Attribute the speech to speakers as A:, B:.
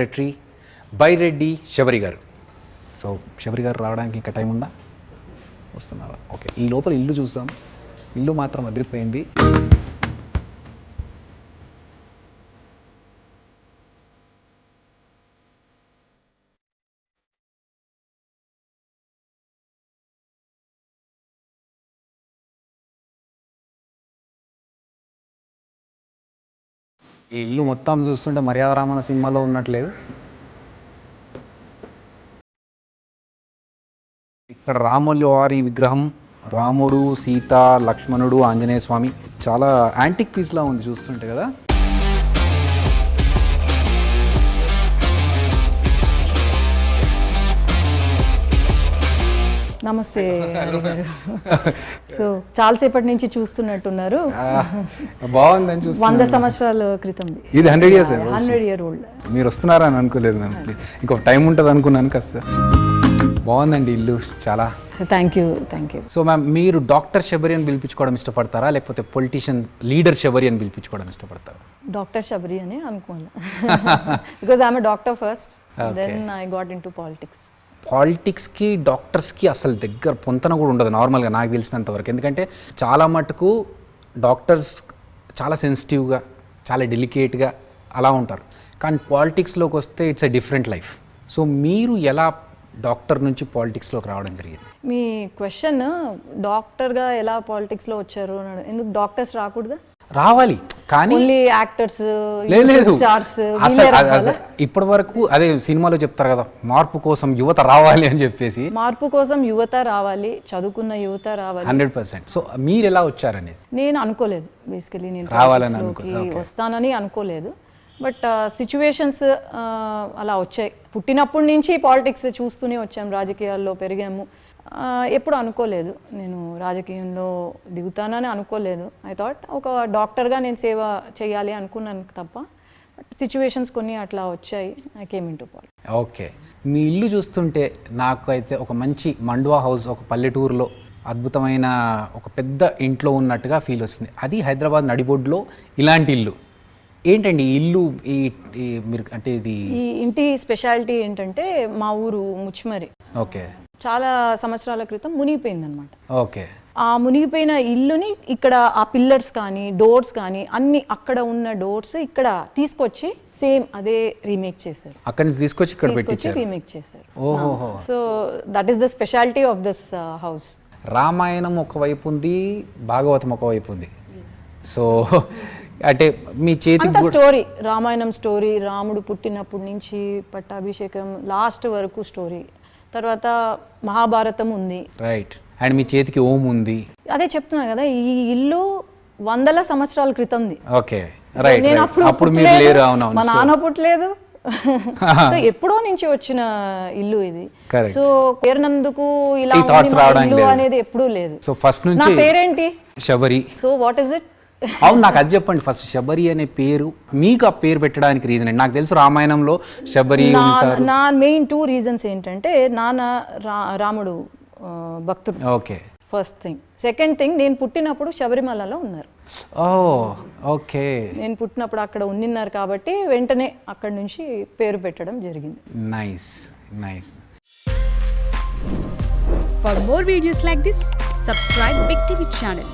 A: Secretary Byreddy Sabari గారు. So Sabari గారు రావడానికి ఇంకా టైం ఉందా? వస్తున్నారా? ఓకే, ఈ లోపల ఇల్లు చూసాం. ఇల్లు మాత్రం అదిరిపోయింది. ఈ ఇల్లు మొత్తం చూస్తుంటే మర్యాద రామన్న సినిమాలో ఉన్నట్లేదు. ఇక్కడ రాముల వారి విగ్రహం, రాముడు, సీత, లక్ష్మణుడు, ఆంజనేయ స్వామి, చాలా యాంటిక్ పీస్లా ఉంది చూస్తుంటే కదా.
B: నమస్తే గారు. సో చాలాసేపటి నుంచి చూస్తున్నట్టున్నారు.
A: బాగుందని చూస్తే
B: 100 సంవత్సరాల క్రితం
A: ఇది 100 years
B: 100 year old.
A: మీరు వస్తున్నారని అనుకోలేదు నేను. ఇంకొక టైం ఉంటుంది అనుకున్నాను కాస్త. బాగుందండి ఇల్లు చాలా.
B: Thank you.
A: సో మ్యామ్, మీరు డాక్టర్ శబరి అని పిలిపించుకోవడం ఇష్టపడతారా, లేకపోతే పొలిటీషియన్ లీడర్ శబరి అని పిలిపించుకోవడం ఇష్టపడతారా?
B: డాక్టర్ శబరి అని అనుకోవాలి. Because I'm doctor first, then I got into politics.
A: పాలిటిక్స్కి డాక్టర్స్కి అసలు దగ్గర పొంతన కూడా ఉండదు నార్మల్గా నాకు తెలిసినంత వరకు. ఎందుకంటే చాలా మటుకు డాక్టర్స్ చాలా సెన్సిటివ్గా, చాలా డెలికేట్గా అలా ఉంటారు. కానీ పాలిటిక్స్లోకి వస్తే it's a different life. So మీరు ఎలా డాక్టర్ నుంచి పాలిటిక్స్లోకి రావడం జరిగింది?
B: మీ క్వశ్చన్ డాక్టర్గా ఎలా పాలిటిక్స్లో వచ్చారు, ఎందుకు డాక్టర్స్ రాకూడదా?
A: రావాలి, కానీ
B: యాక్టర్స్,
A: లేదు
B: స్టార్స్
A: ఇప్పటి వరకు అదే సినిమాలో చెప్తారు కదా, మార్పు కోసం యువత రావాలి అని చెప్పేసి.
B: మార్పు కోసం యువత రావాలి, చదువుకున్న యువత రావాలి
A: 100%. సో మీరు ఎలా వచ్చారనేది
B: నేను అనుకోలేదు. బేసికలీ నేను
A: రావాలని
B: వస్తానని అనుకోలేదు. బట్ సిచ్యువేషన్స్ అలా వచ్చాయి. పుట్టినప్పటి నుంచి పాలిటిక్స్ చూస్తూనే వచ్చాం, రాజకీయాల్లో పెరిగాము. ఎప్పుడు అనుకోలేదు నేను రాజకీయంలో దిగుతానని అనుకోలేదు. ఐ థాట్ ఒక డాక్టర్గా నేను సేవ చేయాలి అనుకున్నాను తప్ప. సిచ్యువేషన్స్ కొన్ని అట్లా వచ్చాయి. I came into politics.
A: Okay, మీ ఇల్లు చూస్తుంటే నాకు అయితే ఒక మంచి మండువా హౌస్, ఒక పల్లెటూరులో అద్భుతమైన ఒక పెద్ద ఇంట్లో ఉన్నట్టుగా ఫీల్ వస్తుంది. అది హైదరాబాద్ నడిబొడ్డులో ఇలాంటి ఇల్లు. ఏంటండి ఈ ఇల్లు, ఈ మీరు అంటే ఇది
B: ఈ ఇంటి స్పెషాలిటీ ఏంటంటే మా ఊరు ముచ్మరి.
A: ఓకే,
B: చాలా సంవత్సరాల క్రితం మునిగిపోయిందనమాట.
A: ఓకే,
B: ఆ మునిగిపోయిన ఇల్లుని ఇక్కడ ఆ పిల్లర్స్ కానీ డోర్స్ కానీ అన్ని అక్కడ ఉన్న డోర్స్ ఇక్కడ తీసుకొచ్చి సేమ్ అదే రీమేక్ చేశారు.
A: అక్కడి నుంచి తీసుకొచ్చి ఇక్కడ పెట్టించారు,
B: రీమేక్ చేశారు.
A: ఓహో.
B: So that is the speciality of this house.
A: Ramayanam ఒకవైపు ఉంది, భాగవతం ఒకవైపు ఉంది. సో అంటే మీ చేతి
B: స్టోరీ, రామాయణం స్టోరీ, రాముడు పుట్టినప్పటి నుంచి పట్టాభిషేకం లాస్ట్ వరకు స్టోరీ. తర్వాత మహాభారతం ఉంది.
A: రైట్. అండ్ మీ చేతికి ఓం ఉంది.
B: అదే చెప్తున్నా కదా, ఈ ఇల్లు 100 సంవత్సరాల క్రితంది.
A: Okay, right.
B: నేను
A: అప్పుడు మీరు లేరు. అవునవును,
B: మా నాన్న పుట్టలేదు. సో ఎప్పుడో నుంచి వచ్చిన ఇల్లు ఇది. సో పేరునందుకు ఇలా ఇల్లు అనేది ఎప్పుడూ లేదు.
A: సో ఫస్ట్ నుంచి
B: నా పేరేంటి?
A: Shabari.
B: So what is it?
A: అవును, నాకు అది చెప్పండి ఫస్ట్. శబరి అనే పేరు మీకు ఆ పేరు పెట్టడానికి రీజన్ ఏంటి? నాకు తెలుసు రామాయణంలో శబరి ఉంటారు.
B: నా మెయిన్ 2 రీజన్స్ ఏంటంటే, నాన్న రాముడు భక్తుడు.
A: Okay,
B: first thing. Second thing, నేను పుట్టినప్పుడు శబరిమలలో ఉన్నారు.
A: ఓకే,
B: నేను పుట్టినప్పుడు అక్కడ ఉన్నారు కాబట్టి వెంటనే అక్కడ నుంచి పేరు పెట్టడం జరిగింది.
A: Nice nice.
C: For more videos like this, subscribe Big TV channel.